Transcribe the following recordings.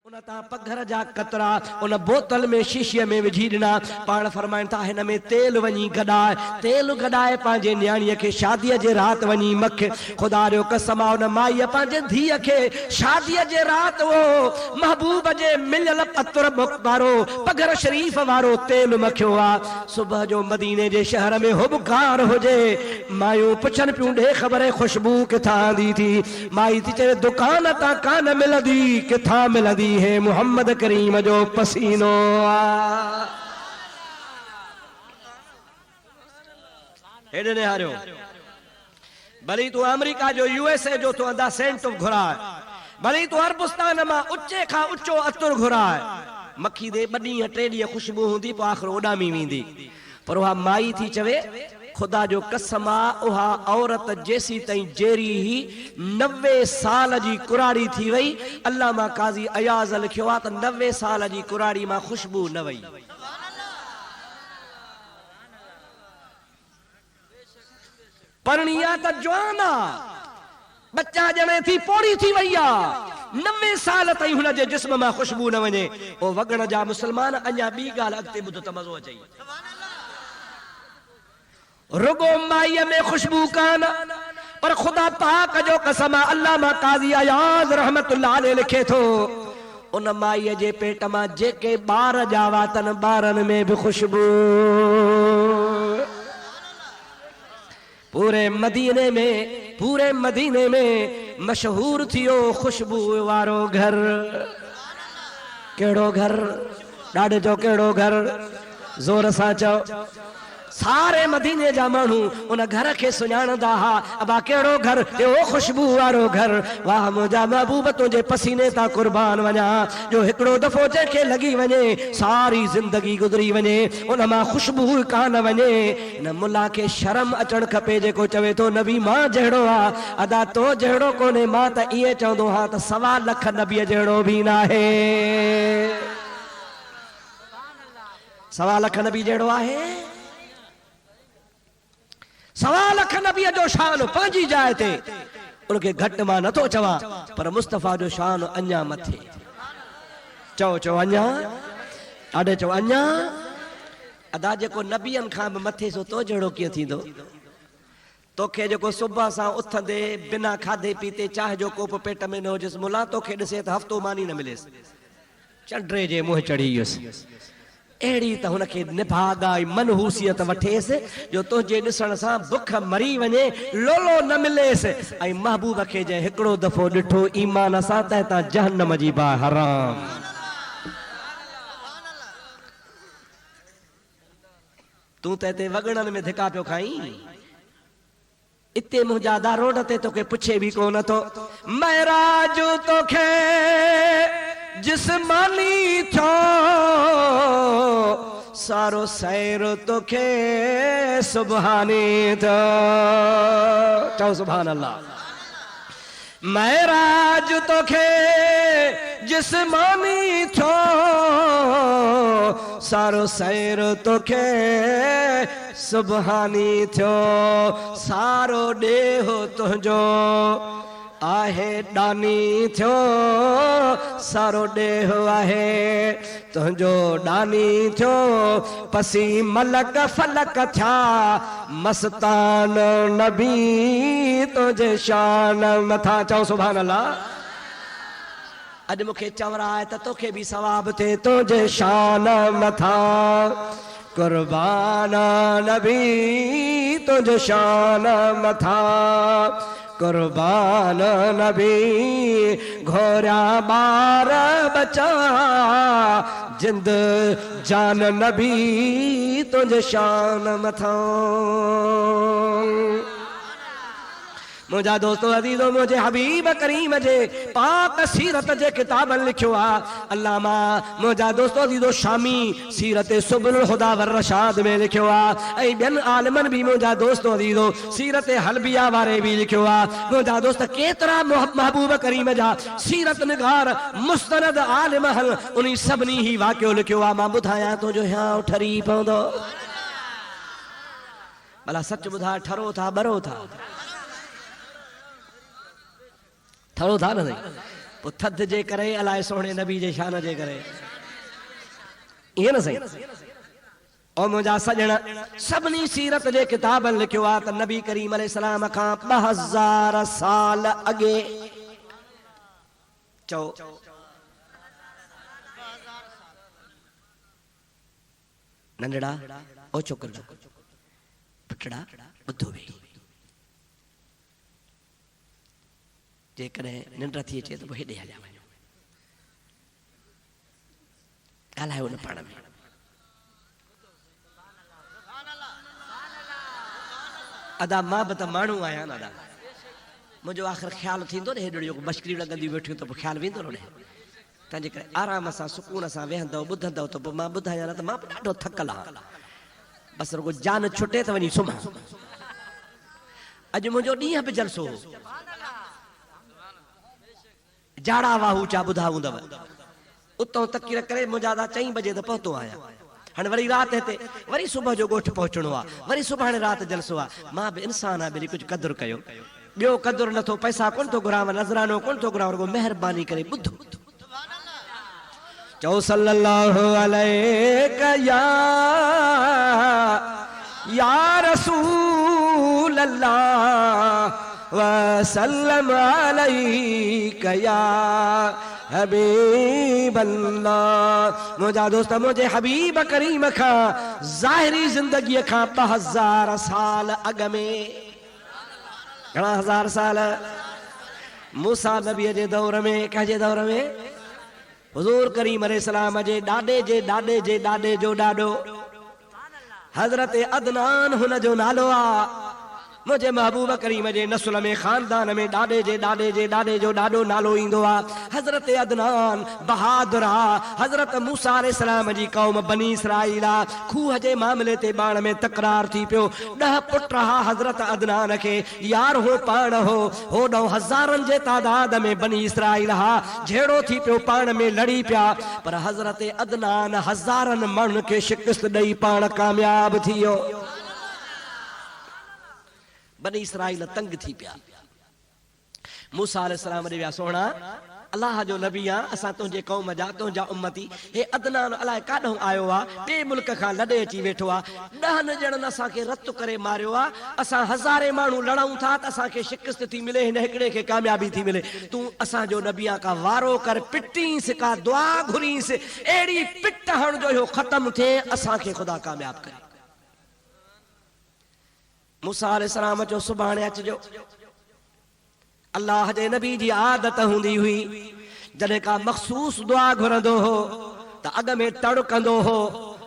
उन ता पघर जा कतरा उन बोतल में शीशे में विझी दिना। पाण फरमाइन था हिन में तेल वञी गॾाए, तेल गॾाए पंहिंजे न्याणीअ खे शादीअ जे रात वञी मख। खुदा जो कसम उन माईअ पंहिंजे धीअ खे शादीअ जे रात वो महबूब जे मिलियल अतर वारो पघर शरीफ वारो तेल मखियो आ। सुबह जो मदीने जे शहर में हुबकार हुजे, मायूं पुछन पियूं ॾे ख़बर खुशबू किथां दी थी। माई थी चवे दुकान तां कान मिलंदी, किथां मिलंदी है मोहम्मद करीम जो पसीनो आ। हेॾे ने हारियो भली तू अमेरिका जो यूएसए जो तो अंदा सेंट घुराए, भली तू अरबस्तान मां उच्चे खां उच्चो अतुर घुराए, मक्खी दे ॿ ॾींहं 3 ॾींहं खुशबू हूंदी पोइ आख़िर उॾामी वेंदी। पर उहा माई थी चवे खुदा जो कसम आ उहा औरत जेसी ताईं जेरी ही 90 साल जी कुराड़ी थी वई। अल्लामा काज़ी अयाज़ लिखियो आ त 90 साल जी कुराड़ी मां खुशबू न वई। परणिया त जवाना बच्चा ॼणे थी पोड़ी थी वई आ, 90 साल ताईं हुन जे जिस्म मां खुशबू न वञे। ओ वगण जा मुसलमान अञा ॿी ॻाल्हि अॻिते ॿुध त मज़ो अचे। रुगो माईअ में खुशबू कान, पर खुदा पाक जो कसम अल्लामा काज़ी अयाज़ रहमतुल्लाह अलैह लिखे थो उन माईअ जे पेट मां जेके ॿार ॼावा तन ॿारनि में भी खुशबू। पूरे मदीने में मशहूर थियो खुशबू वारो घर। केड़ो घर? ॾाढे जो केड़ो घर? जोर सां चओ। सारे मदीने जा माण्हू उन घर के सुञाणंदा हा। अबा केड़ो घर? ओ खुशबू वारो घर। वाह मुंहिंजा महबूब तुंहिंजे पसीने ता कुर्बान वञा, जो हिकिड़ो दफ़ो जंहिंखे लॻी वञे सारी ज़िंदगी गुज़री वञे उन मां खुशबू कान वञे। न मुला खे शर्म अचणु खपे जेको चवे थो नबी मां जहिड़ो आ। अदा तो जहिड़ो कोन्हे। मां त ईअं चवंदो हा त 1.25 लख नबीअ जहिड़ो बि न आहे। 1.25 लख नबी जहिड़ो आहे। 1.25 लख नबीअ जो शान पंहिंजी जाइ ते, उनखे घटि मां नथो चवां, पर मुस्तफ़ा जो शान अञा मथे। चओ अञा, ॾाढे चओ अञा। अदा जेको नबियनि खां बि मथे सो तो जहिड़ो कीअं थींदो? तोखे जेको सुबह सां उथंदे बिना खाधे पीते चाह जो कोप पेट में न हुजेसि, मुला तोखे ॾिसे त हफ़्तो मानी न मिलेसि, चंड्रे जे मुंहुं चढ़ी वियुसि। अहिड़ी त हुनखे निभागाई मनहूसियत वठेसि जो तुंहिंजे ॾिसण सां बुख मरी वञे, लोलो न मिलेसि। ऐं महबूब खे जंहिं हिकिड़ो दफ़ो ॾिठो ईमान सां त हितां जहन्नम जी बाहि हराम। तूं त हिते वगणनि में धिका पियो खाईं, इते मुंहिंजा दा रोड ते तोखे पुछे बि कोन थो। महराज तोखे जिस्मानी थो सारो सैर तोखे सुभानी थो। चओ सुभान अल्लाह। महराज तोखे जिस्मानी थो सारो सैर तोखे सुभानी थियो। सारो ॾेहो तुंहिंजो आहे डानी थियो, सारो ॾेहो आहे तुंहिंजो डानी थियो। पसी मलक फलक थिया मस्तान नबी तुंहिंजे शान मथा। चओ सुभान अल्लाह। अॼु मूंखे चवराए त तोखे बि सवाब थिए तुंहिंजे शान मथा। कुर्बान नबी तुंहिंजे शान मथा। कुर्बान नबी घोरिया ॿार बचा जिंद जान नबी तुंहिंजे शान मथा। मुंहिंजा दोस्तो अज़ीज़ो मुंहिंजे हबीब करीम जे पाक सीरत जे किताबनि लिखियो आहे। अल्लामा मुंहिंजा दोस्तो अज़ीज़ो शामी सीरत सुबुल हुदा वर रशाद में लिखियो आहे। ऐं ॿियनि आलिमनि बि मुंहिंजा दोस्तो अज़ीज़ो सीरत हलबिया वारे बि लिखियो आहे। मुंहिंजा दोस्त केतिरा महबूब करीम जा सीरत निगार मुस्तनद आलिम हल उन सभिनी ही वाक़ियो लिखियो आहे। मां ॿुधायां तुंहिंजो हियां ठरी पवंदो। भला सच ॿुधाए, ठरो था ॿरो था? ठरो था न? वो थद जे करे अलाए सोने नबी जे शान जे करे ये न सही ओ मुंहिंजा सजण सभिनी सीरत जे किताबनि लिखियो आहे त नबी करीम अलैहिस्सलाम खां 2000 साल अॻे चओ नंढड़ा ओ छोकर जो पुटड़ा ॿुधो वे जेकॾहिं निंड थी अचे त पोइ हेॾे हलिया वञो ॻाल्हायो न पाण में अदा मां बि त माण्हू आहियां न अदा मुंहिंजो आख़िर ख़्यालु थींदो न हेॾो जेको मश्करी लॻंदी वेठियूं त पोइ ख़्यालु वेंदो न तंहिंजे करे आराम सां सुकून सां वेहंदव ॿुधंदव त पोइ मां ॿुधायां न त मां बि ॾाढो थकल आहियां बसि रुगो जान छुटे त वञी सुम्हां अॼु मुंहिंजो ॾींहं बि जलसो हो जाड़ा वाहू चा ॿुधा हूंदव उतां तकीर करे मुंहिंजा 4 बजे त पहुतो आहियां हाणे वरी राति हिते वरी सुबुह जो ॻोठ पहुचणो आहे वरी सुभाणे राति जलसो आहे मां बि इंसान आहियां कुझु क़दुरु कयो ॿियो क़दुरु नथो पैसा कोन थो घुरां नज़रानो कोन थो घुरां रुगो महिरबानी करे ॿुधो चओ सल्लल्लाहु अलैहि या रसूल अल्लाह वसल्लम अलैका या हबीब अल्लाह मुंहिंजा दोस्त मुंहिंजे हबीब करीम खां ज़ाहिरी ज़िंदगीअ खां 2000 साल अॻ में घणा हज़ार साल मूसा नबीअ जे दौर में कंहिंजे दौर में हुज़ूर करीम अलैहिस्सलाम जे ॾाॾे जे ॾाॾे जे ॾाॾे जो ॾाॾो हज़रत अदनान हुन जो नालो आहे मुझे महबूब करीम जे नस्ल में खानदान में ॾाॾे जे ॾाॾे जे ॾाॾे जो ॾाढो नालो ईंदो आहे हज़रत अदनान बहादुर आहे हज़रत मूसा अलैहिस्सलाम जी क़ौम बनी इसराइल आहे खूह जे मामले ते बाण में तकरार थी पियो 10 पुट हा हज़रत अदनान खे यार हो पाण हो होॾो हज़ारनि जे तादाद में बनी इसराइल हा झेड़ो थी पियो पाण में लड़ी पिया पर हज़रत अदनान हज़ारनि माण्हुनि खे शिकस्त ॾेई पाण कामयाब थी वियो बनी इसराइल तंग थी पिया मूसा अलैहिस्सलाम ॾे विया सोना अल्लाह जो नबी आहे असां तुंहिंजे क़ौम जा तुंहिंजा उम्मती हे अदनान अलाए काॾों आयो आहे ॿिए मुल्क खां लॾे अची वेठो आहे 10 ॼणनि असांखे रत करे मारियो आहे असां हज़ारे माण्हू लड़ूं था त असांखे शिकस्त थी मिले हिन हिकिड़े खे कामयाबी थी मिले तूं असांजो नबी आहे का वारो कर पिटींस का दुआ घुरीस अहिड़ी पिट हण जो इहो ख़तमु थिए असांखे ख़ुदा कामयाब करे मूसा अलैहिस्सलाम जो सुभाणे अचजो अल्लाह जे नबी जी आदत हूंदी हुई जॾहिं का मखसूस दुआ घुरंदो हो त अॻ में तड़ कंदो हो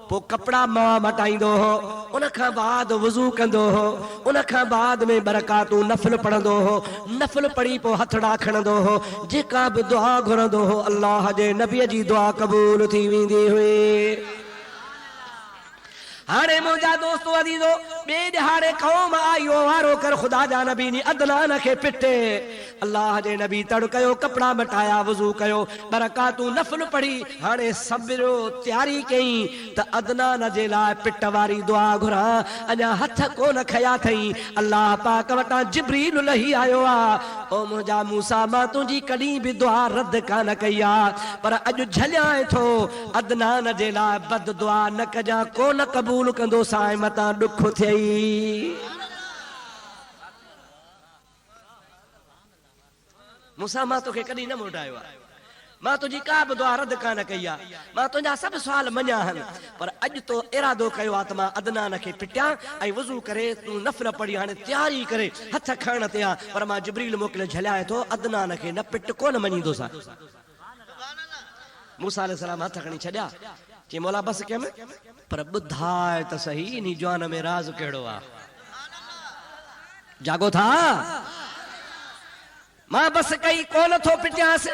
पोइ कपिड़ा मटाईंदो हो उन खां बाद वुज़ू कंदो हो उन खां बाद में बरकातूं नफ़िल पढ़ंदो हो नफ़िल पढ़ी पोइ हथड़ा खणंदो हो जेका बि दुआ घुरंदो हो अल्लाह जे नबीअ जी दुआ क़बूल थी वेंदी हुई हाणे मुंहिंजा दोस्तो अदीज़ो ॿिए ॾिहाड़े क़ौम आयो वारो कर ख़ुदा जा नबी नी अदनान खे पिटे अल्लाह जे नबी तड़ कयो कपड़ा मटाया वुज़ू कयो बरकातूं नफ़िल पढ़ी हाणे सबिरो तयारी कई त अदनान जे लाइ पिट वारी दुआ घुरां अञा हथ कोन खया अथई अल्लाह पाक वटां जिब्रील लही आयो आहे ओ मुंहिंजा मूसा मां तुंहिंजी कॾहिं बि दुआ रद्द कान कई आहे पर अॼु झलियां थो अदनान जे लाइ बद दुआ न कजां कोन क़बूल कंदो साईं मतां ॾुख थियई मूसा मां तोखे कॾहिं न मोटायो आहे मां तुंहिंजी का बि दुआ रद्द कान कई आहे मां तुंहिंजा सभु सुवाल मञा आहिनि पर अॼु तो इरादो कयो आहे त मां अदनान खे पिटियां ऐं वुज़ू करे तूं नफ़िल पढ़ी हाणे तयारी करे हथ खणण ते आहे पर मां जिब्रील मोकिले झलियां थो अदनान खे न पिट कोन मञींदोसां मूसा अलैहिस्सलाम हथ खणी छॾिया चई मौला बस कंहिं पर ॿुधाए त सही इन जवान में राज़ कहिड़ो आहे जागो था मां बस कई कोन थो पिटियांसि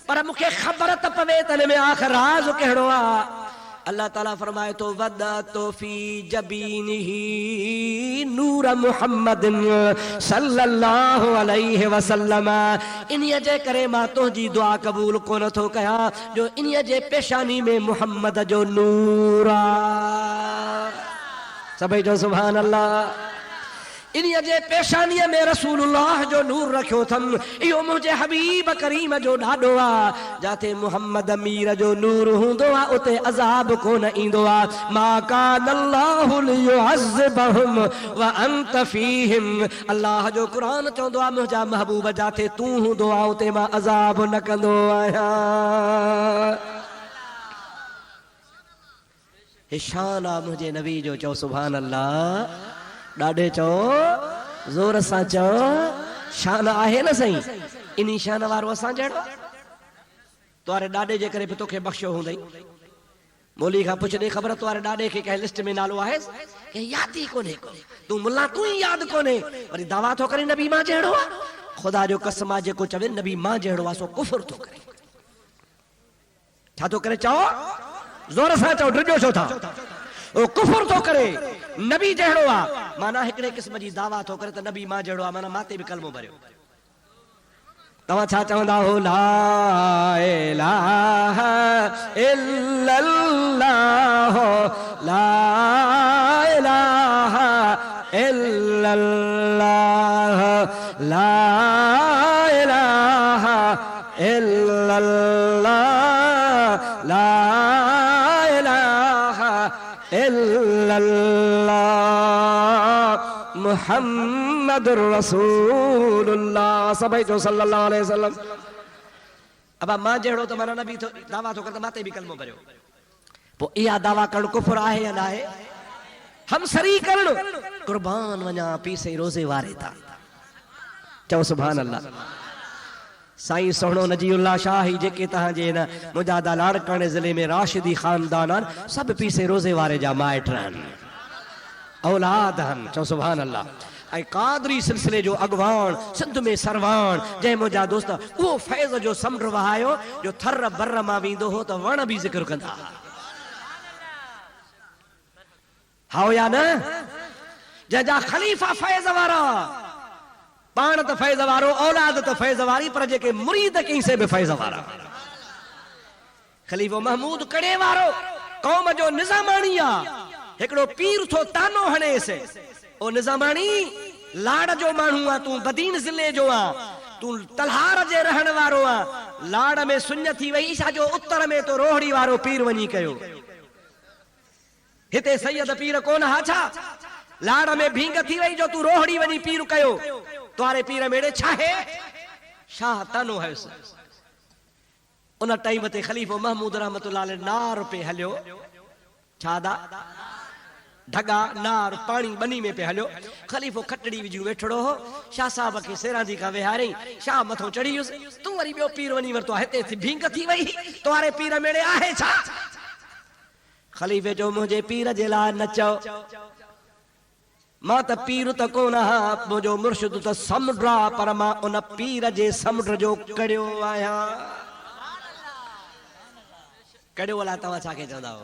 पर मूंखे ख़बर त पवे त हिन में आख़िर राज़ कहिड़ो आहे अल्लाह ताला फरमाए तो वदअतु फी जबीनिही नूर मुहम्मदिन सल्लल्लाहु अलैहि वसल्लम इन्हीअ जे करे मां तुंहिंजी दुआ क़बूल कोन थो कयां जो इन्हीअ जे पेशानी में मुहम्मद जो नूर आहे सभई जो सुभान अल्लाह इन्हीअ जे पेशानीअ में रसूलुल्लाह जो नूर रखियो अथनि। इहो मुंहिंजे हबीब करीम जो ॾाॾो आहे। जाते मुहम्मद अमीर जो नूर हूंदो आहे उते अज़ाब कोन ईंदो आहे। मा कान अल्लाहु लियुअज़्ज़िबहुम व अंत फीहिम। अल्लाह जो क़ुरान चवंदो आहे मुंहिंजा महबूब जाते तूं हूंदो आहे उते मां अज़ाब न कंदो आहियां। हे शान आहे मुंहिंजे नबी जो। चओ सुभान अल्लाह। ॾाढे चओ ज़ोर सां चओ शान आहे न सही। इन शान वारो असां जहिड़ो तुआरे ॾाॾे जे करे बि तोखे बख़्शियो हूंदई। मौली खां पुछदे ख़बर तुआरे ॾाॾे खे कंहिं लिस्ट में नालो आहे के यादि ई कोन्हे को। तूं मुल्ला तूं ई यादि कोन्हे वरी दावा थो करे नबी मां जहिड़ो आहे। ख़ुदा जो कसम आहे जेको चवे नबी मां जहिड़ो आहे सो कुफर थो करे। छा थो करे चओ ज़ोर सां चओ ड्रिजो छो था। ओ कुफर थो करे नबी जहिड़ो आहे माना हिकिड़े क़िस्म जी दावा थो करे त नबी मां जहिड़ो आहे माना माते बि कलमो भरियो। तव्हां छा चवंदा हो ला इलाहा इल्लल्लाह ला इलाहा इल्लल्लाह ला इलाहा इल्लल्लाह ला मुहम्मदुर रसूलुल्लाह सभई जो सल्लल्लाहु अलैहि वसल्लम। अब मां जहिड़ो त माना नबी थो दावा थो करे त माते बि कलमो भरियो। पोइ इहा दावा करणु कुफर आहे या न आहे। हम सरी करणु कुर्बान वञा पीसे रोज़े वारे था। चओ सुभान अल्लाह। साईं सोहणो नजीउल्लाह शाही जेके तव्हांजे न मुजादा लाड़काणे ज़िले में राशिदी ख़ानदान आहिनि सभु पीसे रोज़े वारे जा माइट आहिनि औलाद आहिनि। चओ सुभान अल्लाह। ऐं कादरी सिलसिले जो अॻवान सिंध में सरवान जंहिं मुंहिंजा दोस्त उहो फैज़ जो समुंड वहायो जो थर बर मां वेंदो हो त वण बि ज़िक्र कंदा हाओ या न। जंहिंजा ख़लीफ़ा फैज़ वारा पाण त फैज़ वारो औलाद त फैज़ वारी पर जेके मुरीद कई से बि फैज़ वारा। खलीफ़ो महमूद कड़े वारो क़ौम जो निज़ामाणी आहे। हिकिड़ो पीर थो तानो हणेसि ओ निज़ामाणी लाड़ जो माण्हू आहे तूं बदीन ज़िले जो आहे तूं तलहार जे रहण वारो आहे। लाड़ में सुञ थी वई छाजो उत्तर में तो रोहड़ी वारो पीर वञी कयो। हिते सैयद पीर कोन हा छा। लाड़ में भींग थी वई जो तूं रोहड़ी वञी पीर कयो। तुआरे पीर मेड़े छा है शाह तानो है। उन टाइम ते खलीफ़ो महमूद रहमतुल्लाह अलैह नार पे हलियो। छादा ढगा नार पानी बनी में पे हलियो। खलीफ़ो खटड़ी विझी वेठड़ो हो। शाह साहब के सेरांदी का विहारई शाह मथो चढ़ी तू वरी ॿियो पीर वञी वरतो हिते भींग थी वई तुआरे पीर मेड़े आहे छा। खलीफ़े जो मुंहिंजे पीर जे लाइ न चओ मां त पीर त कोन आहियां मुंहिंजो मुर्शिद त समुंड आहे पर मां उन पीर जे समुंड जो कड़ियो आहियां। कड़ियो अलाए तव्हां छा खे चवंदा हो।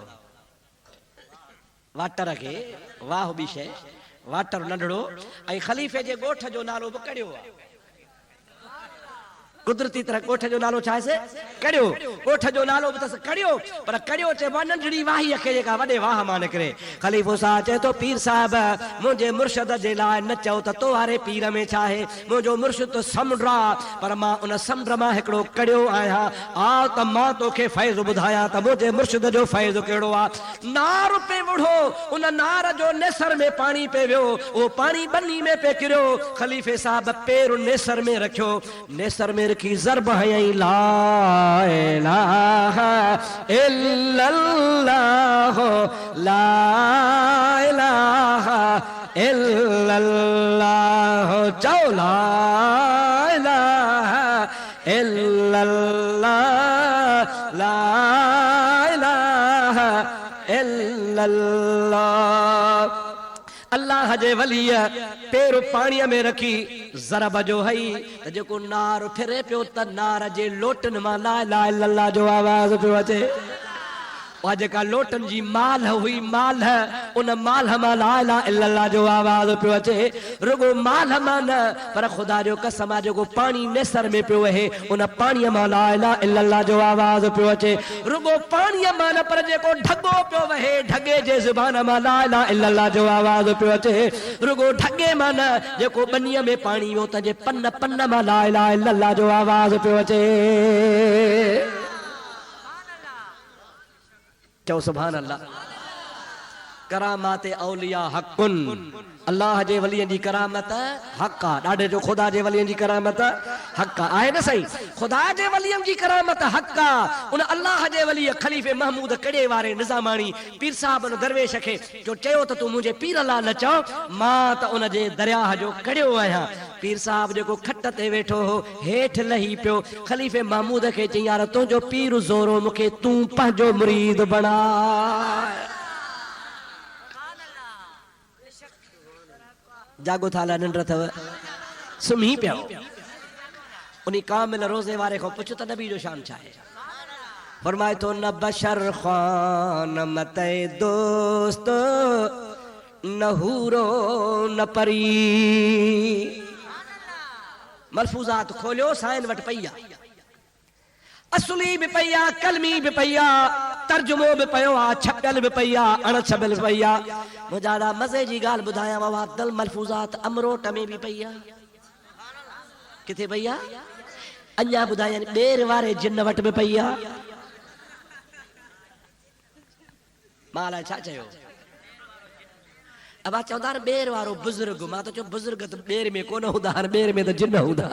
वाटर खे वाह बि शइ वाटर नंढड़ो ऐं खलीफ़े जे ॻोठ जो नालो बि कड़ियो आहे। कुदरती तरह ॻोठ जो नालो छा आहे कड़ियो। ॻोठ जो नालो बि अथसि कड़ियो पर कड़ियो चइबो आहे नंढड़ी वाही खे जेका वॾे वाह मां निकिरे। खलीफ़ो साहब चए थो पीर साहिब मुंहिंजे मुर्शिद जे लाइ न चओ त तो वारे पीर में छा आहे। मुंहिंजो मुर्शिद त समुंड आहे पर मां उन समुंड मां हिकिड़ो कड़ियो आहियां। आ त मां तोखे फैज़ ॿुधायां त मुंहिंजे मुर्शिद जो फैज़ कहिड़ो आहे। नार पे वुढ़ो उन नार जो नेसर में पाणी पे वियो उहो पाणी बनी में पे किरियो। खलीफ़े साहब पेर नेसर में रखियो नेसर में की ज़रब हयई ला इलाहा इल्लल्लाह ला इलाहा इल्लल्लाह। चओ ला इलाहा इल्लल्लाह ला इलाहा इल्लल्लाह। अल्लाह जे वलीअ पेर पाणीअ में रखी ज़रब जो हई त जेको नार फिरे पियो त नार जे लोटन मां ला इलाहा इल्लल्लाह जो आवाज़ पियो अचे। वह जेका लोटन जी माल हुई माल उन माल मां ला इलाहा इल्लल्लाह जो आवाज पियो अचे रुगो माल मां न पर खुदा जो कसम जेको पानी नेसर में पियो वहे उन पानी मां ला इलाहा इल्लल्लाह जो आवाज पियो अचे रुगो पानी मां न पर जेको ढगो पियो वहे ढगे जे ज़ुबान मां ला इलाहा इल्लल्लाह जो आवाज पियो अचे रुगो ढगे मां न जेको बनीअ में पानी वियो त जे पन पन मां ला इलाहा इल्लल्लाह जो आवाज पियो अचे चओ सुभान अल्लाह करामात औलिया हक़ुन अल्लाह जे वलियन जी करामत हक़ आहे ॾाढे जो ख़ुदा जे वलियन जी करामत हक़ आहे न सही ख़ुदा जे वलियन जी करामत हक़ आहे उन अल्लाह जे वली ख़लीफ़े महमूद कड़े वारे निज़ामाणी पीर साहब उन दरवेश खे जो चयो त तूं मुंहिंजे पीर लाइ न चओ मां त उन जे दरियाह जो कड़ियो आहियां पीर साहब जेको खट ते वेठो हो हेठि लही पियो ख़लीफ़े महमूद खे चई यार तुंहिंजो पीर ज़ोरो मूंखे तूं पंहिंजो मुरीद बणा जागो थाला निंड अथव सुम्ही पियो उन कामिल रोज़े वारे को पुछो त नबी जो शान छा आहे फरमाए तो न बशर ख़ान मते दोस्त न हूरो न परी मलफूज़ात खोलियो साइन वट पई आहे असली भी पई आहे कलमी भी पई आहे तर्जुमो भी पयो आहे छपियल भी पई आहे अण छपियल पई आहे मुंहिंजा ॾा मज़े जी ॻाल्हि ॿुधायांव वादल मलफूज़ात अमरोट में भी पई आहे किथे पई आहे अञा ॿुधायनि ॿेर वारे जिन वट भी पई आहे मां अलाए छा चयो अब चवंदा आहिनि ॿेर वारो बुज़ुर्ग मां त चयो बुज़ुर्ग त ॿेर में कोन हूंदा आहिनि ॿेर में त जिन हूंदा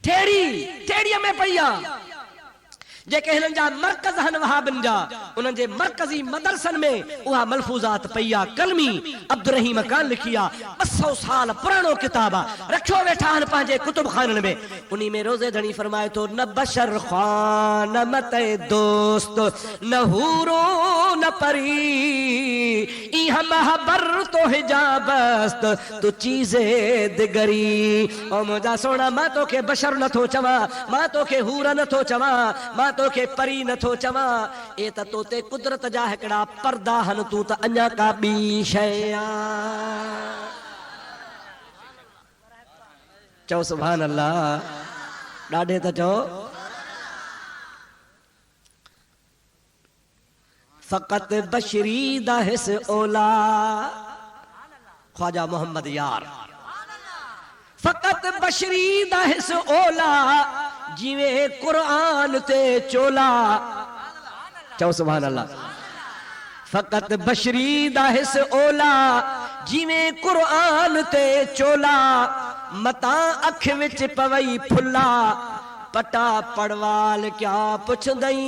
टेड़ीअ में पई आहे जेके हिननि जा मरकज़ आहिनि वहाबिन जा उन्हनि जे मरकज़ी मदरसनि में उहा मलफूज़ात पई आहे कलमी अब्दुर्रहीम खान लिखी आहे 200 साल पुराणो किताब आहे रखियो वेठा आहिनि पंहिंजे कुतुब खाननि में उन में रोज़े धणी फरमाए थो न बशर ख़ान मते दोस्त न हूरो न परी इहा महबर तो हिजाबस्त तू चीज़े दिगरी ओ मुंहिंजा सोना मां तोखे बशर नथो चवां मां तोखे हूर नथो चवां मां तोखे परी नथो चवां ए त तोते कुदरत जा हिकिड़ा पर्दा हन तूं त अञा का ॿी शइ चओ सुभान अल्लाह ॾाढे त चओ फ़क़त बशरी दा हिस ओला ख्वाजा मोहम्मद यार फ़क़त बशरी दा हिस ओला जिवे कुरान ते चोला चओ सुभान अल्लाह फ़क़त बशरी दा हिस ओला जिवे कुरान ते चोला मता अख विच पवई फुला पटा पड़वाल क्या पुछदई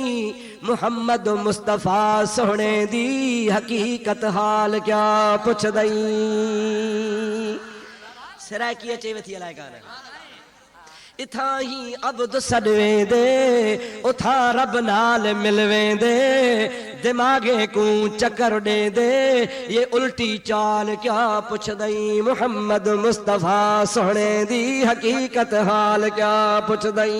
मुहम्मद मुस्तफा सोहणे दी हकीकत हाल क्या पुछदई सराकी अचे वेथी अलाए कान इथा ही अब्द सडवे दे उथा रब नाल मिलवे दे दिमागे को चक्कर दे दे ये उल्टी चाल क्या पुछदई मुहम्मद मुस्तफा सोहणे दी हकीकत हाल क्या पुछदई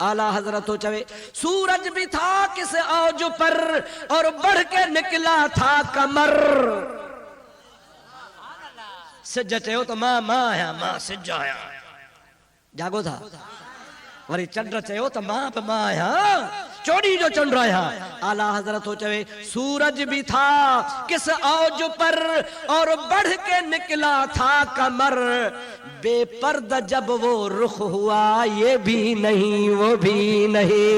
आला हजरत तो चवे सूरज भी था किस औज पर और बढ़ के निकला था कमर सिज चयो तो मां आया मां सिज आया जागो था वरी चंद्र चयो तो मां आया चोड़ी जो चंद्र आया आला हजरत तो चवे सूरज भी था किस औज पर और बढ़ के निकला था कमर बेपर्दा जब वो रुख हुआ ये भी नहीं वो भी नहीं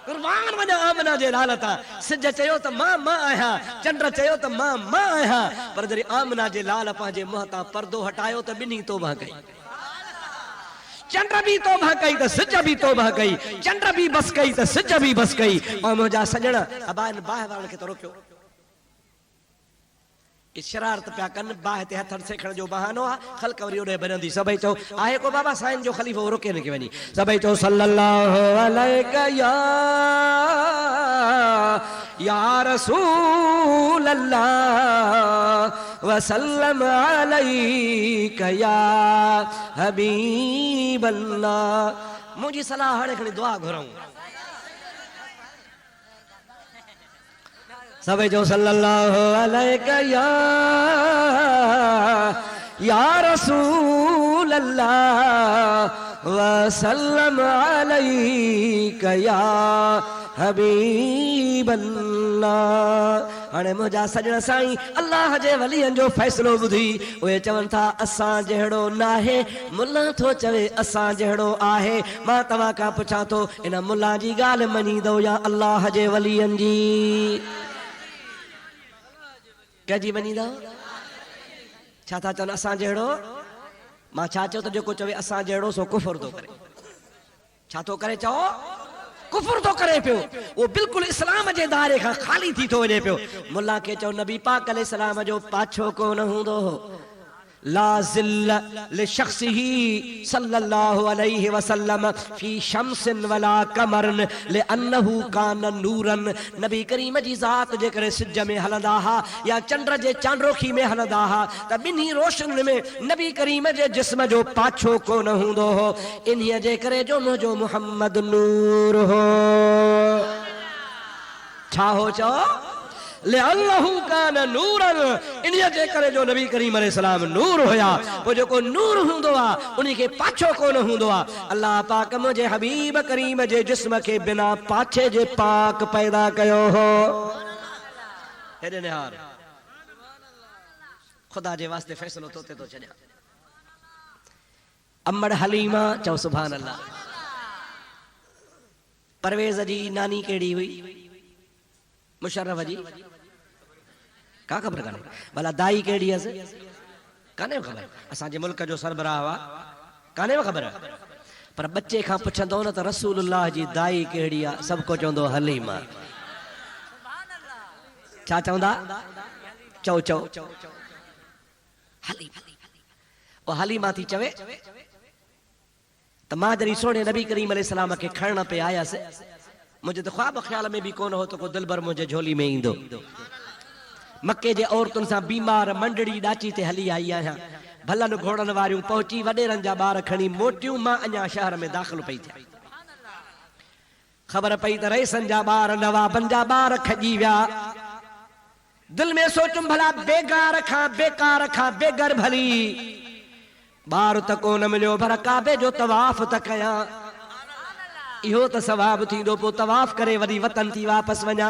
कुर्बान वञा आमना जे लालता सिज चयो त मां आहियां चंद्र चयो त मां आहियां पर जॾहिं आमना जे लाल पंहिंजे मुंहं तां पर्दो हटायो त ॿिन्ही तौबा कई चंद्र भी तौबा कई त सिज भी तौबा कई चंद्र भी बस कई त सिज भी बस कई ऐं मुंहिंजा सजण अबाइन बाहि वारनि खे त रोकियो शरारत पिया कनि बाहि ते हथनि सेखण जो बहानो आहे ख़ल्क़ वरी ओॾे बनंदी सभई चओ आहे को बाबा साईं जो ख़लीफ़ो रोके न के वञी सभई चओ सल्लल्लाहु अलैका या रसूल अल्लाह वसल्लम अलैका या हबीब अल्लाह। मुझी सलाह हाणे खणी दुआ घुरऊं सभई जो सल्लल्लाहु अलैका या रसूल अल्लाह वसल्लम अलैका या हबीब अल्लाह। हाणे मुंहिंजा सजण साईं अल्लाह जे वलियनि जो फ़ैसिलो ॿुधी उहे चवनि था असां जहिड़ो नाहे, मुल्ला थो चवे असां जहिड़ो आहे। मां तव्हां खां पुछां थो इन मुल्ला जी ॻाल्हि मञींदो या अल्लाह जे वलियनि जी? कंहिंजी मञींदो? छा था चवनि असां जहिड़ो? मां छा चयो त जेको चवे असां जहिड़ो सो कुफर थो करे। छा थो करे? चओ कुफर थो करे पियो। वो बिल्कुलु इस्लाम जे दायरे खां ख़ाली थी थो वञे पियो। मुल्ला खे चओ नबी पाक अलैहिस्सलाम जो पाछो कोन हूंदो हो। ला ज़िल्ल लिशख़्सिही सल्लल्लाहु अलैहि वसल्लम फी शम्सिन वला कमरन लिअन्नहु कान नूरन। नबी करीम जी ज़ात जे करे सिज में हलंदा हा या चंड जे चांड्रोखी में हलंदा हा त ॿिन्ही रोशनी में नबी करीम जे जिस्म जो पाछो कोन हूंदो हो। इन्हीअ जे करे जो मुंहिंजो मुहम्मद नूर हो। छा हो? चओ लिअन्नहु कान नूरन। इन्हीअ जे करे जो नबी करीम अलैहिस्सलाम नूर हुया। पोइ जेको नूर हूंदो आहे उन खे पाछो कोन हूंदो आहे। अल्लाह पाक मुंहिंजे हबीब करीम जे जिस्म खे बिना पाछे जे पाक पैदा कयो हो। हेॾे निहार ख़ुदा जे वास्ते फ़ैसिलो तोते थो छॾियां। अमड़ हलीमा चओ सुभान अल्लाह। परवेज़ जी नानी कहिड़ी हुई? मुशर्रफ जी? का ख़बर काने? भला दाई कहिड़ी हुअसि? काने ख़बर? असांजे मुल्क जो सरबराह हुआ, काने ख़बर? पर बच्चे खां पुछंदो न त रसूलुल्लाह जी दाई कहिड़ी आहे, सभु को चवंदो हलीमा। छा चवंदा? चओ चओ हलीमा। ओ हलीमा थी चवे त मां जॾहिं सोणे नबी करीम अलैहिस्सलाम खे खणण पे आयसि, मुझे तो ख्वाब ख्याल में भी कौन हो तो को दिलबर मुझे झोली में ईंदो। मक्के जे औरतुनि सां बीमार मंडड़ी ॾाची ते हली आई आहियां। भलन घोड़न वारियूं पहुची वॾेरनि जा ॿार खणी मोटियूं, मां अञा शहर में दाख़िल पई थियां। ख़बर पई त रईसनि जा ॿार नवाबनि जा ॿार खॼी विया। दिल में सोचुम भला बेगार खां बेगर भली ॿार त कोन मिलियो, पर काबे जो तवाफ़ त कयां। इहो त सवाब थींदो। पोइ तवाफ़ करे वरी वतन थी वापसि वञा।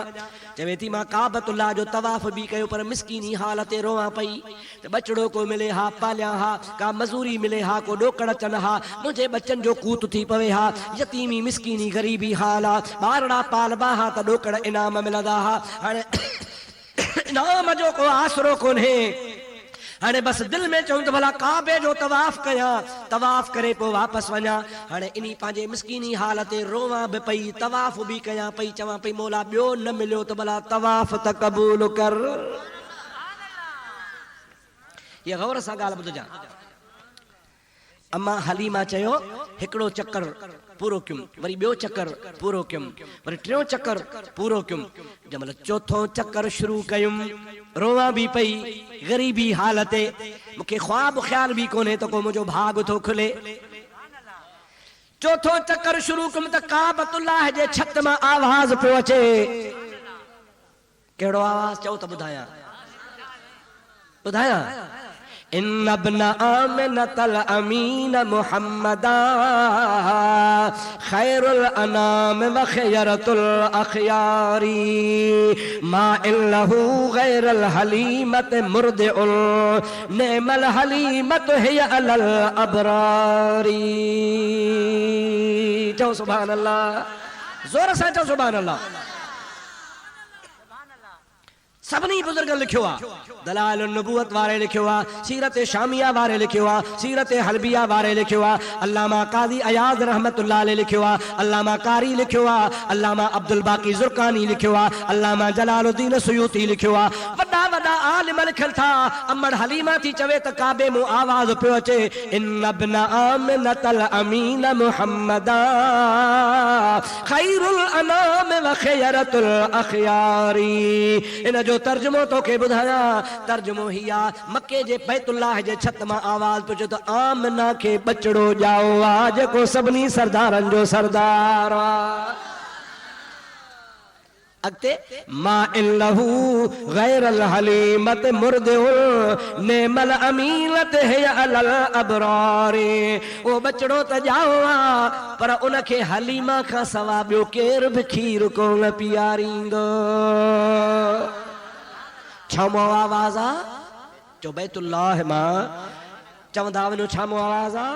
चवे थी मां काबतुल्लाह जो तवाफ़ बि कयो, पर मिसकीनी हालत ते रोवां पई त बचड़ो को मिले हा पालियां हा, का मज़ूरी मिले हा, को ॾोकड़ अचनि हा, मुंहिंजे बच्चनि जो कूत थी पवे हा। यतीमी मिसकीनी ग़रीबी हाल आहे। ॿारड़ा पालबा हा त ॾोकड़ इनाम मिलंदा हा। हाणे इनाम जो को आसरो कोन्हे। हाणे बस दिल में चऊं त भला काबे जो तवाफ़ कयां, तवाफ़ करे पोइ वापसि वञा। हाणे इन्ही पंहिंजे मिसकीनी हालत ते रोवां बि पई, तवाफ़ बि कयां पई। चवां पई मौला ॿियो न मिलियो त भला तवाफ़ त क़बूल कर। इहा गौर सां ॻाल्हि ॿुधजां। अम्मा हलीमा चयो हिकिड़ो चक्कर पूरो कयुमि, वरी ॿियो चक्कर पूरो कयुमि, वरी टियों चक्कर पूरो कयुमि। जंहिंमहिल चौथों चक्कर शुरू कयुमि, रोवां बि पई, ग़रीबी हालत, मूंखे ख्वाब ख्याल बि कोन्हे त को मुंहिंजो भाग थो खुले। चौथों चक्कर शुरू कयुमि त काबतुल्लाह जे छत मां आवाज़ पियो अचे। कहिड़ो आवाज़? चओ त ॿुधायां। इन अब्ना आमिनतल अमीन मुहम्मदा खैरुल अनाम व खैरतुल अखयारी मा इल्लहु गैरल हलीमत मुर्दिउल नेमल हलीमत हिय अलल अबरारी। चओ सुभान अल्लाह, जोर सां चओ सुभान अल्लाह। सभिनी बुजुर्ग लिखियो आहे, दलाइल नबूवत वारे लिखियो आहे, सीरत शामिया वारे लिखियो आहे, सीरत हलबिया वारे लिखियो आहे, अल्लामा काज़ी अयाज़ रहमतुल्लाह अलैह लिखियो आहे, अल्लामा कारी लिखियो आहे, अल्लामा अब्दुल बाकी ज़ुरकानी लिखियो आहे, अल्लामा जलालुद्दीन सुयूती लिखियो आहे। वॾा वॾा आलिम लिखनि था अमड़ हलीमा थी चवे त काबे मूं आवाज़ पियो अचे इन इब्न आमिनतल अमीन मुहम्मदा खैरुल अनाम व खैरतुल अखयारी। इन जो तर्जुमो तोखे ॿुधायां, तर्जुमो ही आ मके जे बैतुल्लाह जे छत मां आवाज़ पियो अचे त आमिना खे बचड़ो ॼाओ आ जेको सभिनी सरदारनि जो सरदार आ। अगते मा इल्लहू गैरल हलीमत मुर्दउल नेमल अमीनत है अलल अबरारे। वो बचड़ो त जाओ आ पर उनखे हलीमा खां सवा ॿियो केर बि खीर कोन पीआरींदो। छामो आवाज़ आ चो बैतुल्लाह मां चवंदा वञो छामो आवाज़ आ